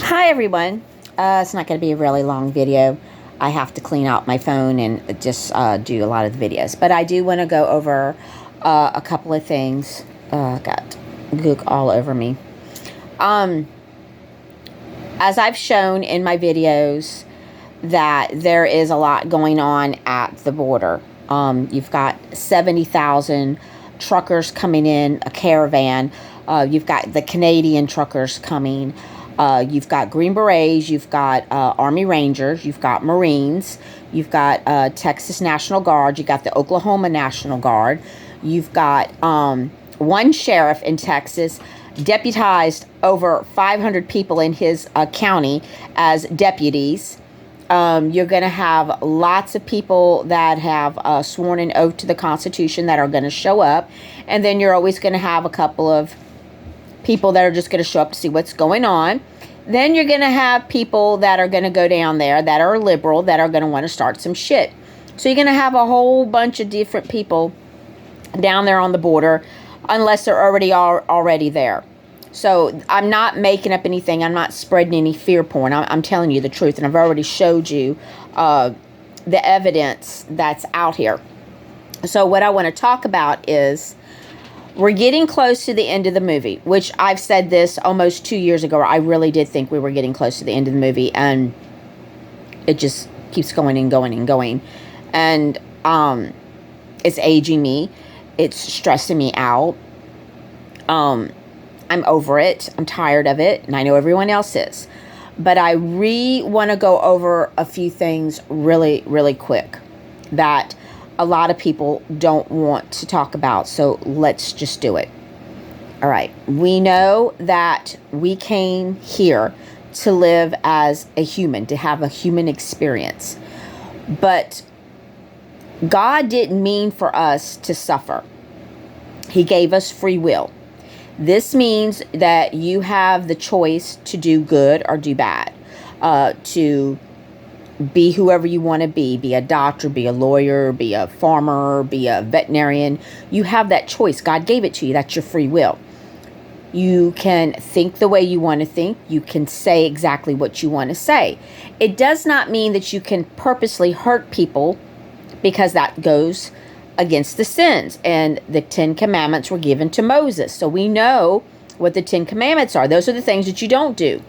Hi everyone. It's not going to be a really long video. I have to clean out my phone and just do a lot of the videos. But I do want to go over a couple of things. Got gook all over me. Um, as I've shown in my videos, that there is a lot going on at the border. You've got 70,000 truckers coming in, a caravan. You've got the Canadian truckers coming. You've got Green Berets, you've got Army Rangers, you've got Marines, you've got Texas National Guard, you've got the Oklahoma National Guard, you've got one sheriff in Texas deputized over 500 people in his county as deputies. You're going to have lots of people that have sworn an oath to the Constitution that are going to show up. And then you're always going to have a couple of people that are just going to show up to see what's going on. Then you're going to have people that are going to go down there that are liberal, that are going to want to start some shit. So you're going to have a whole bunch of different people down there on the border, unless they're already there. So I'm not making up anything. I'm not spreading any fear porn. I'm telling you the truth, and I've already showed you the evidence that's out here. So what I want to talk about is we're getting close to the end of the movie, which I've said this almost 2 years ago. I really did think we were getting close to the end of the movie, and it just keeps going and going and going. And it's aging me. It's stressing me out. I'm over it. I'm tired of it, and I know everyone else is. But I want to go over a few things really, really quick that a lot of people don't want to talk about, so let's just do it. All right. We know that we came here to live as a human, to have a human experience. But God didn't mean for us to suffer. He gave us free will. This means that you have the choice to do good or do bad, to be whoever you want to be a doctor, be a lawyer, be a farmer, be a veterinarian. You have that choice. God gave it to you. That's your free will. You can think the way you want to think. You can say exactly what you want to say. It does not mean that you can purposely hurt people, because that goes against the sins. And the 10 Commandments were given to Moses. So we know what the 10 Commandments are. Those are the things that you don't do.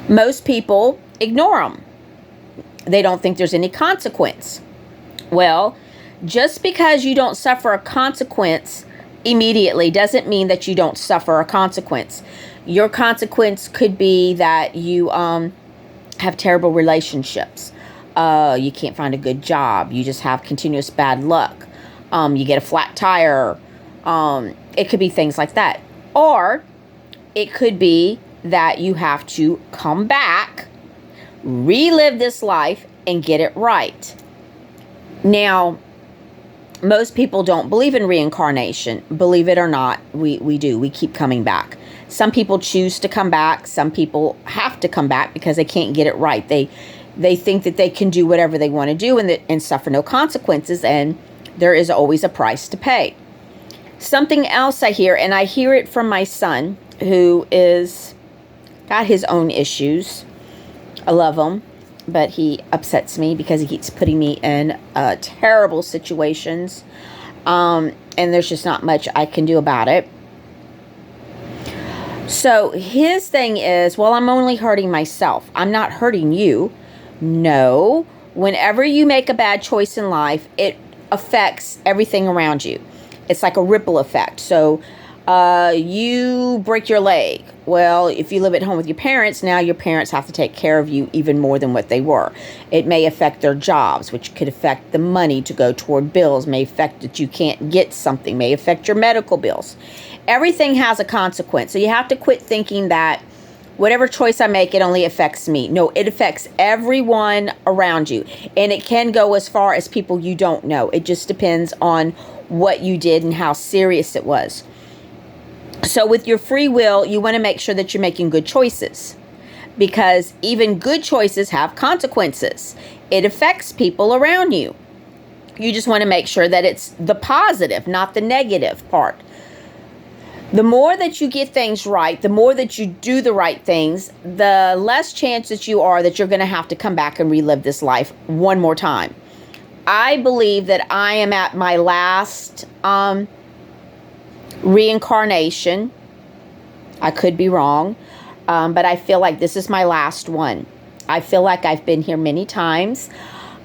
Most people ignore them. They don't think there's any consequence. Well, just because you don't suffer a consequence immediately doesn't mean that you don't suffer a consequence. Your consequence could be that you have terrible relationships. You can't find a good job. You just have continuous bad luck. You get a flat tire. It could be things like that. Or it could be that you have to come back, relive this life, and get it right. Now, most people don't believe in reincarnation. Believe it or not, we do. We keep coming back. Some people choose to come back. Some people have to come back because they can't get it right. They think that they can do whatever they want to do and suffer no consequences, and there is always a price to pay. Something else I hear, and I hear it from my son, who is got his own issues. I love him, but he upsets me because he keeps putting me in terrible situations, and there's just not much I can do about it. So his thing is, well, I'm only hurting myself. I'm not hurting you. No, whenever you make a bad choice in life, it affects everything around you. It's like a ripple effect. So you break your leg. Well, if you live at home with your parents, now your parents have to take care of you even more than what they were. It may affect their jobs, which could affect the money to go toward bills, may affect that you can't get something, may affect your medical bills. Everything has a consequence. So you have to quit thinking that whatever choice I make, it only affects me. No, it affects everyone around you. And it can go as far as people you don't know. It just depends on what you did and how serious it was. So with your free will, you want to make sure that you're making good choices, because even good choices have consequences. It affects people around you. You just want to make sure that it's the positive, not the negative part. The more that you get things right, the more that you do the right things, the less chance that you are that you're going to have to come back and relive this life one more time. I believe that I am at my last reincarnation. I could be wrong, but I feel like this is my last one. I feel like I've been here many times,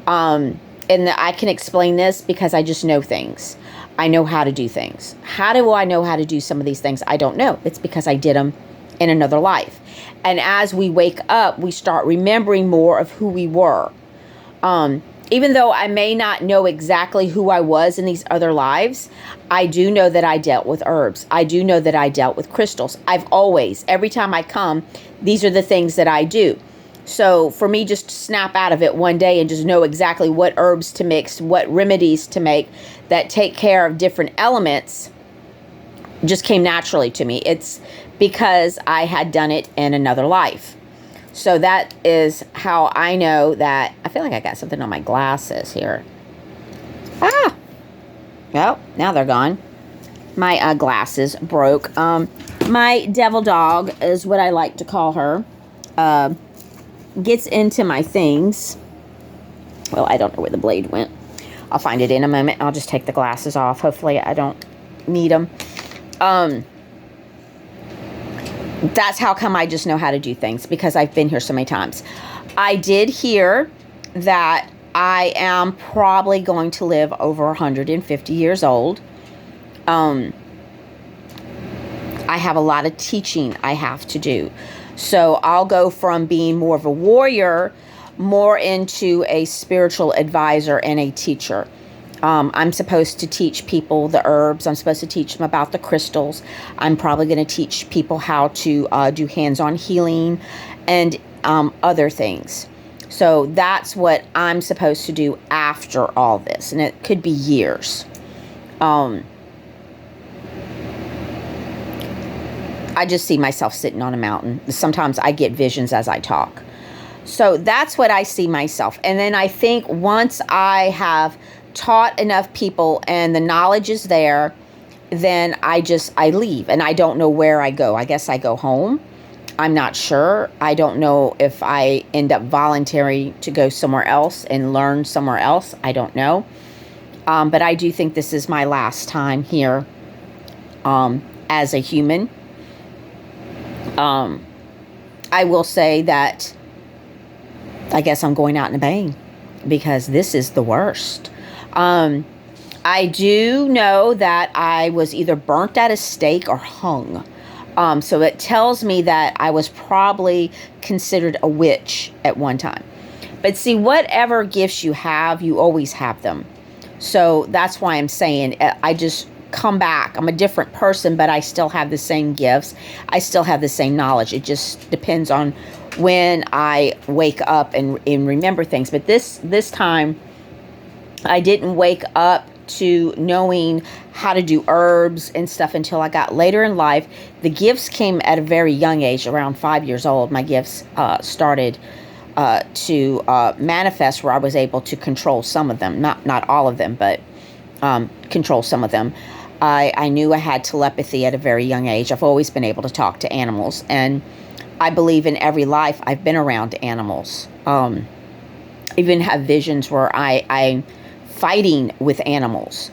and I can explain this because I just know things. I know how to do things. How do I know how to do some of these things? I don't know. It's because I did them in another life. And as we wake up, we start remembering more of who we were. Even though I may not know exactly who I was in these other lives, I do know that I dealt with herbs. I do know that I dealt with crystals. Every time I come, these are the things that I do. So for me just to snap out of it one day and just know exactly what herbs to mix, what remedies to make that take care of different elements just came naturally to me. It's because I had done it in another life. So that is how I know that. I feel like I got something on my glasses here. Well, now they're gone. My glasses broke. My devil dog is what I like to call her. Gets into my things. Well, I don't know where the blade went. I'll find it in a moment. I'll just take the glasses off. Hopefully I don't need them. That's how come I just know how to do things, because I've been here so many times. I did hear that I am probably going to live over 150 years old. I have a lot of teaching I have to do. So I'll go from being more of a warrior, more into a spiritual advisor and a teacher. I'm supposed to teach people the herbs. I'm supposed to teach them about the crystals. I'm probably going to teach people how to do hands-on healing and other things. So that's what I'm supposed to do after all this. And it could be years. I just see myself sitting on a mountain. Sometimes I get visions as I talk. So that's what I see myself. And then I think once I have taught enough people and the knowledge is there, then I leave and I don't know where I go. I guess I go home. I'm not sure. I don't know if I end up volunteering to go somewhere else and learn somewhere else. I don't know. But I do think this is my last time here as a human. I will say that I guess I'm going out in a bang because this is the worst. I do know that I was either burnt at a stake or hung. So it tells me that I was probably considered a witch at one time. But see, whatever gifts you have, you always have them. So that's why I'm saying I just come back. I'm a different person, but I still have the same gifts. I still have the same knowledge. It just depends on when I wake up and remember things. But this time, I didn't wake up to knowing how to do herbs and stuff until I got later in life. The gifts came at a very young age, around 5 years old. My gifts started to manifest where I was able to control some of them. Not all of them, but control some of them. I knew I had telepathy at a very young age. I've always been able to talk to animals. And I believe in every life I've been around animals. Even have visions where I'm fighting with animals.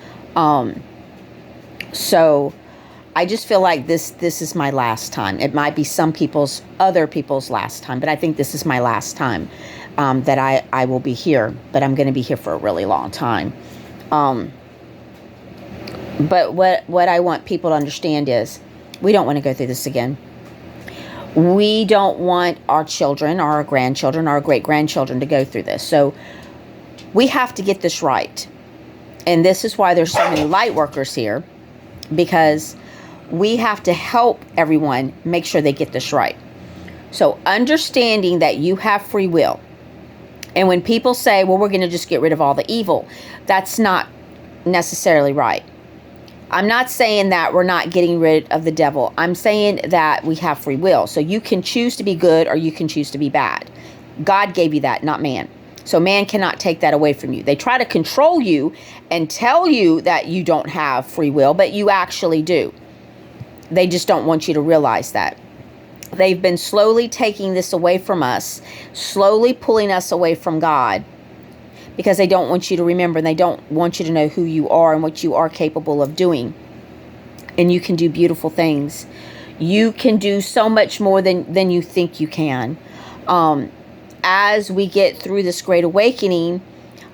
So I just feel like this is my last time. It might be other people's last time, but I think this is my last time that I will be here. But I'm going to be here for a really long time. But what I want people to understand is we don't want to go through this again. We don't want our children, our grandchildren, our great-grandchildren to go through this. So we have to get this right. And this is why there's so many light workers here, because we have to help everyone make sure they get this right. So understanding that you have free will. And when people say, well, we're going to just get rid of all the evil, that's not necessarily right. I'm not saying that we're not getting rid of the devil. I'm saying that we have free will. So you can choose to be good or you can choose to be bad. God gave you that, not man. So man cannot take that away from you. They try to control you and tell you that you don't have free will, but you actually do. They just don't want you to realize that. They've been slowly taking this away from us, slowly pulling us away from God, because they don't want you to remember, and they don't want you to know who you are and what you are capable of doing. And you can do beautiful things. You can do so much more than you think you can. As we get through this Great Awakening,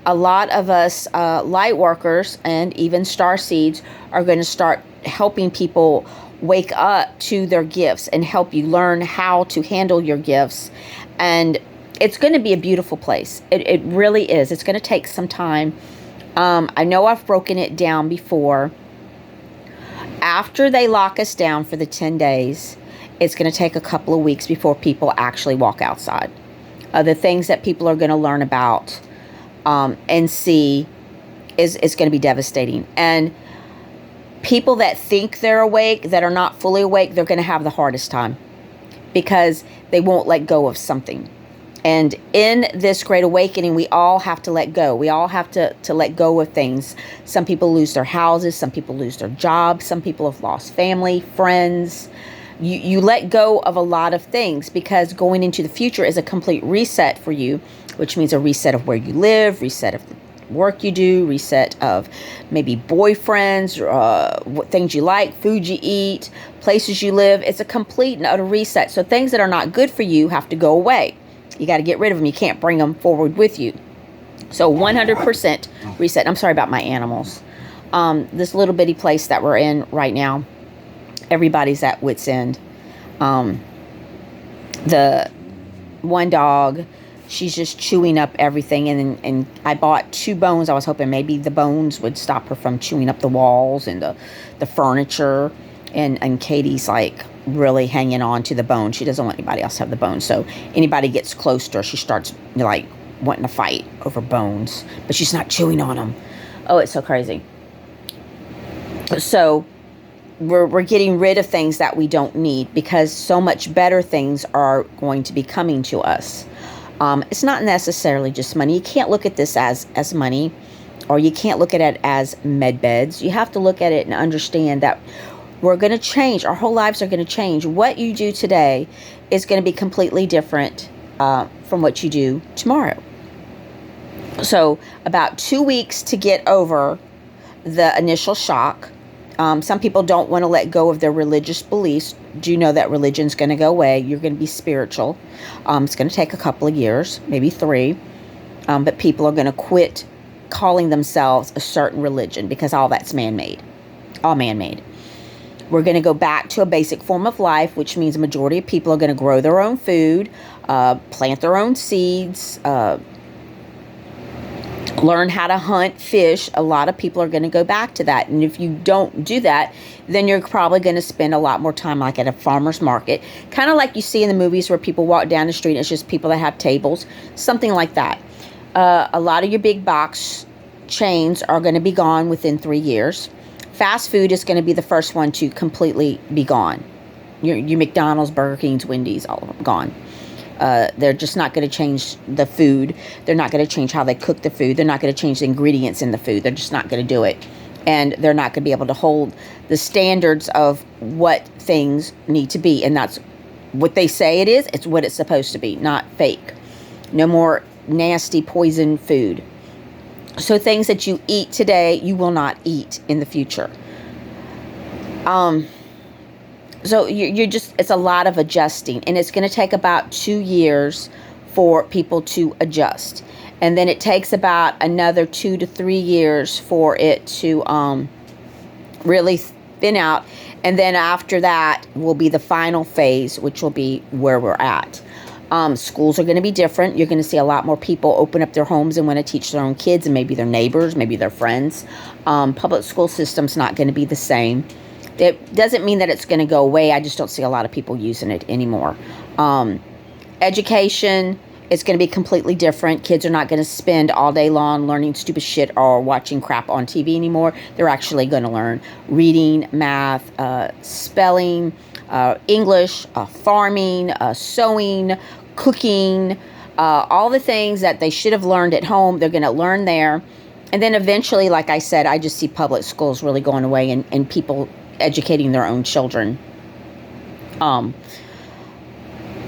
a lot of us light workers and even star seeds are going to start helping people wake up to their gifts and help you learn how to handle your gifts. And it's going to be a beautiful place. It really is. It's going to take some time. I know I've broken it down before. After they lock us down for the 10 days, it's going to take a couple of weeks before people actually walk outside. The things that people are going to learn about and see is going to be devastating. And people that think they're awake, that are not fully awake, they're going to have the hardest time because they won't let go of something. And in this Great Awakening, we all have to let go. We all have to let go of things. Some people lose their houses. Some people lose their jobs. Some people have lost family, friends. You let go of a lot of things because going into the future is a complete reset for you, which means a reset of where you live, reset of the work you do, reset of maybe boyfriends, what things you like, food you eat, places you live. It's a complete and utter reset. So things that are not good for you have to go away. You got to get rid of them. You can't bring them forward with you. So 100% reset. I'm sorry about my animals. This little bitty place that we're in right now, everybody's at wit's end. The one dog, she's just chewing up everything. And I bought 2 bones. I was hoping maybe the bones would stop her from chewing up the walls and the furniture. And Katie's like really hanging on to the bone. She doesn't want anybody else to have the bone. So anybody gets close to her, she starts like wanting to fight over bones. But she's not chewing on them. Oh, it's so crazy. So we're getting rid of things that we don't need because so much better things are going to be coming to us. It's not necessarily just money. You can't look at this as money, or you can't look at it as med beds. You have to look at it and understand that we're going to change. Our whole lives are going to change. What you do today is going to be completely different from what you do tomorrow. So about 2 weeks to get over the initial shock. Some people don't want to let go of their religious beliefs. Do you know that religion's going to go away? You're going to be spiritual. It's going to take a couple of years, maybe 3. But people are going to quit calling themselves a certain religion because all that's man-made. All man-made. We're going to go back to a basic form of life, which means a majority of people are going to grow their own food, plant their own seeds, learn how to hunt, fish. A lot of people are going to go back to that. And if you don't do that, then you're probably going to spend a lot more time like at a farmer's market. Kind of like you see in the movies where people walk down the street and it's just people that have tables. Something like that. A lot of your big box chains are going to be gone within 3 years. Fast food is going to be the first one to completely be gone. Your McDonald's, Burger King's, Wendy's, all of them gone. They're just not going to change the food. They're not going to change how they cook the food. They're not going to change the ingredients in the food. They're just not going to do it. And they're not going to be able to hold the standards of what things need to be. And that's what they say it is. It's what it's supposed to be, not fake. No more nasty poison food. So things that you eat today, you will not eat in the future. So you're just, it's a lot of adjusting, and it's going to take about 2 years for people to adjust. And then it takes about another 2 to 3 years for it to really thin out. And then after that will be the final phase, which will be where we're at. Schools are going to be different. You're going to see a lot more people open up their homes and want to teach their own kids and maybe their neighbors, maybe their friends. Public school system's not going to be the same. It doesn't mean that it's going to go away. I just don't see a lot of people using it anymore. Education is going to be completely different. Kids are not going to spend all day long learning stupid shit or watching crap on TV anymore. They're actually going to learn reading, math, spelling, English, farming, sewing, cooking, all the things that they should have learned at home. They're going to learn there. And then eventually, like I said, I just see public schools really going away and people educating their own children.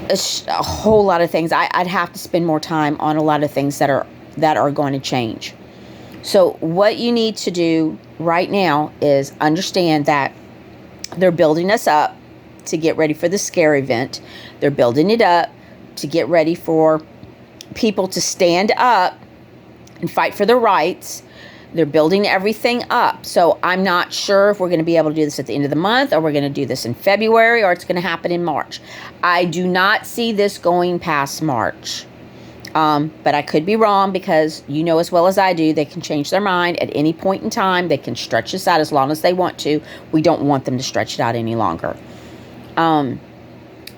It's a whole lot of things. I'd have to spend more time on a lot of things that are going to change. So what you need to do right now is understand that they're building us up to get ready for the scare event. They're building it up to get ready for people to stand up and fight for their rights. They're building everything up. So I'm not sure if we're going to be able to do this at the end of the month, or we're going to do this in February, or it's going to happen in March. I do not see this going past March. But I could be wrong, because you know as well as I do, they can change their mind at any point in time. They can stretch this out as long as they want to. We don't want them to stretch it out any longer.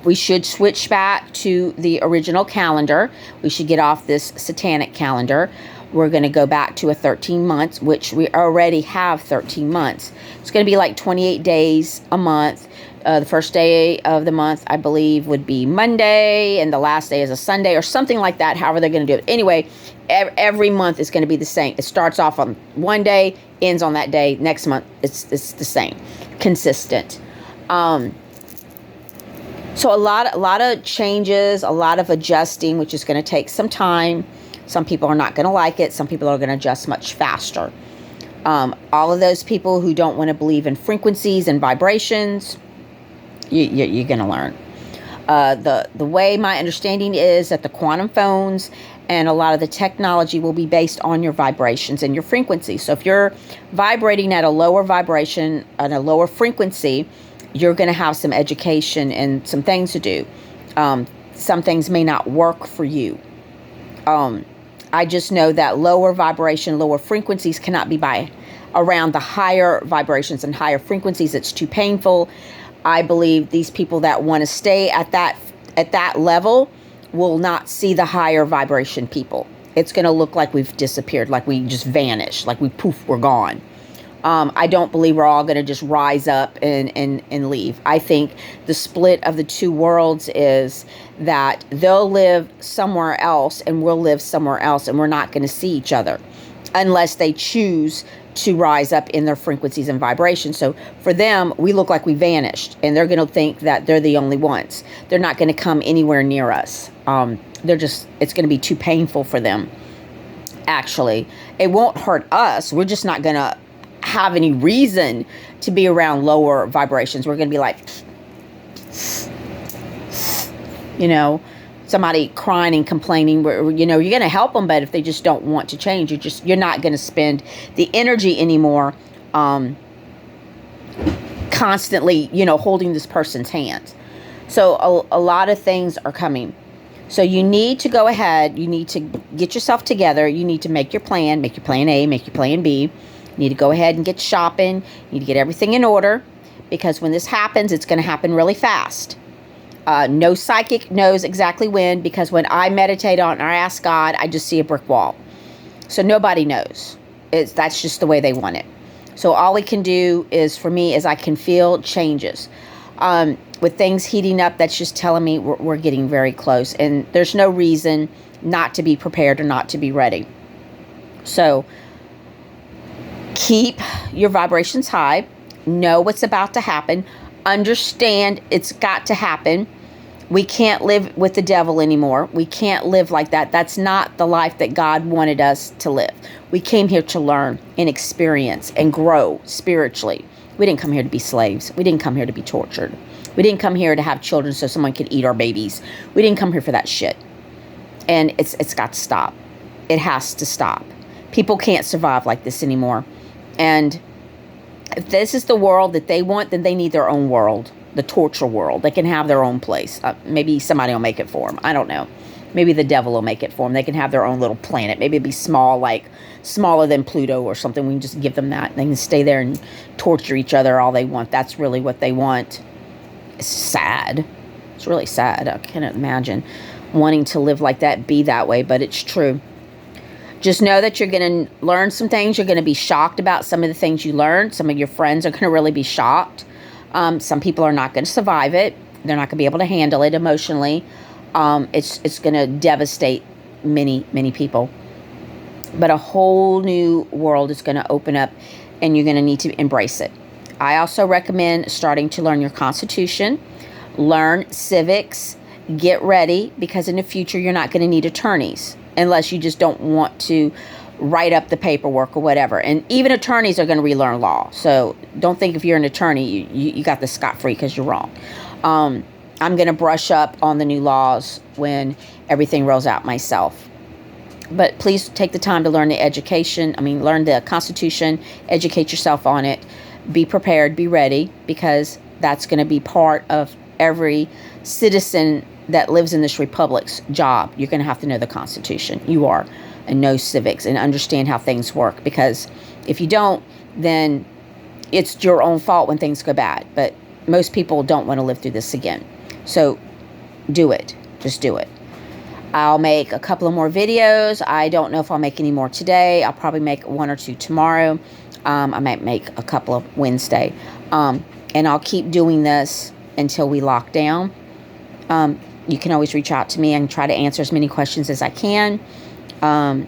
We should switch back to the original calendar. We should get off this satanic calendar. We're going to go back to a 13 months, which we already have 13 months. It's going to be like 28 days a month. The first day of the month, I believe, would be Monday, and the last day is a Sunday or something like that, however they're going to do it. Anyway, every month is going to be the same. It starts off on one day, ends on that day. Next month, it's the same. Consistent. So a lot of changes, a lot of adjusting, which is going to take some time. Some people are not going to like it. Some people are going to adjust much faster. All of those people who don't want to believe in frequencies and vibrations, you're going to learn. The way my understanding is that the quantum phones and a lot of the technology will be based on your vibrations and your frequency. So if you're vibrating at a lower vibration, at a lower frequency, you're going to have some education and some things to do. Some things may not work for you. I just know that lower vibration, lower frequencies cannot be by around the higher vibrations and higher frequencies. It's too painful. I believe these people that want to stay at that level will not see the higher vibration people. It's going to look like we've disappeared, like we just vanished, like we're gone. I don't believe we're all going to just rise up and leave. I think the split of the two worlds is that they'll live somewhere else and we'll live somewhere else, and we're not going to see each other unless they choose to rise up in their frequencies and vibrations. So for them, we look like we vanished, and they're going to think that they're the only ones. They're not going to come anywhere near us. It's going to be too painful for them. Actually, it won't hurt us. We're just not going to have any reason to be around lower vibrations. We're going to be like, somebody crying and complaining. You're going to help them, but if they just don't want to change, you're not going to spend the energy anymore, constantly, holding this person's hand. So a lot of things are coming. So you need to go ahead. You need to get yourself together. You need to make your plan A, make your plan B. You need to go ahead and get shopping. You need to get everything in order, because when this happens, it's going to happen really fast. No psychic knows exactly when, because when I meditate on or ask God, I just see a brick wall. So nobody knows. That's just the way they want it. So all we can do is, for me, is I can feel changes. With things heating up, that's just telling me we're getting very close. And there's no reason not to be prepared or not to be ready. So keep your vibrations high. Know what's about to happen. Understand it's got to happen. We can't live with the devil anymore. We can't live like that. That's not the life that God wanted us to live. We came here to learn and experience and grow spiritually. We didn't come here to be slaves. We didn't come here to be tortured. We didn't come here to have children so someone could eat our babies. We didn't come here for that shit. And it's got to stop. It has to stop. People can't survive like this anymore. And if this is the world that they want, then they need their own world, the torture world. They can have their own place. Maybe somebody will make it for them. I don't know. Maybe the devil will make it for them. They can have their own little planet. Maybe it'd be small, like smaller than Pluto or something. We can just give them that. They can stay there and torture each other all they want. That's really what they want. It's sad. It's really sad. I can't imagine wanting to live like that, be that way, but it's true. Just know that you're going to learn some things. You're going to be shocked about some of the things you learned. Some of your friends are going to really be shocked. Some people are not going to survive it. They're not going to be able to handle it emotionally. It's going to devastate many, many people. But a whole new world is going to open up, and you're going to need to embrace it. I also recommend starting to learn your Constitution, learn civics, get ready, because in the future you're not going to need attorneys unless you just don't want to write up the paperwork or whatever. And even attorneys are going to relearn law. So don't think if you're an attorney, you got this scot-free because you're wrong. I'm going to brush up on the new laws when everything rolls out myself. But please take the time to learn the learn the Constitution, educate yourself on it, be prepared, be ready, because that's going to be part of every citizen that lives in this republic's job. You're going to have to know the Constitution. You are. And know civics and understand how things work, because if you don't, then it's your own fault when things go bad. But most people don't want to live through this again. So do it. Just do it. I'll make a couple of more videos. I don't know if I'll make any more today. I'll probably make 1 or 2 tomorrow. I might make a couple of Wednesday. And I'll keep doing this until we lock down. You can always reach out to me and try to answer as many questions as I can.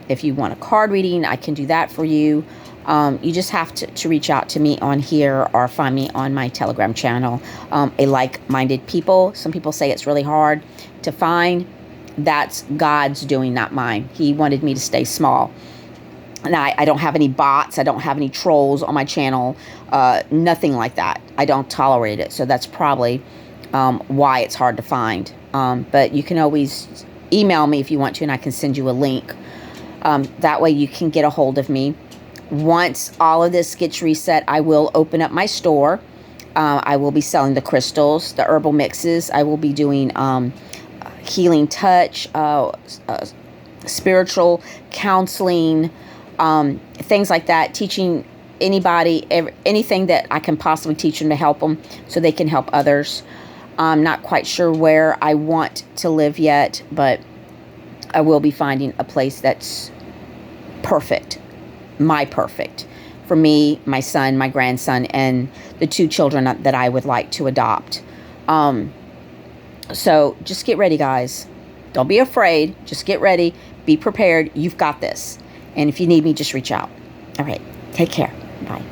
If you want a card reading, I can do that for you. You just have to reach out to me on here or find me on my Telegram channel, A Like-Minded People. Some people say it's really hard to find. That's God's doing, not mine. He wanted me to stay small. And I don't have any bots. I don't have any trolls on my channel. Nothing like that. I don't tolerate it. So that's probably why it's hard to find. But you can always email me if you want to, and I can send you a link. That way you can get a hold of me. Once all of this gets reset, I will open up my store. I will be selling the crystals, the herbal mixes. I will be doing healing touch, spiritual counseling, things like that, teaching anybody, anything that I can possibly teach them to help them so they can help others. I'm not quite sure where I want to live yet, but I will be finding a place that's perfect, perfect for me, my son, my grandson, and the 2 children that I would like to adopt. So just get ready, guys. Don't be afraid. Just get ready. Be prepared. You've got this. And if you need me, just reach out. All right. Take care. Bye.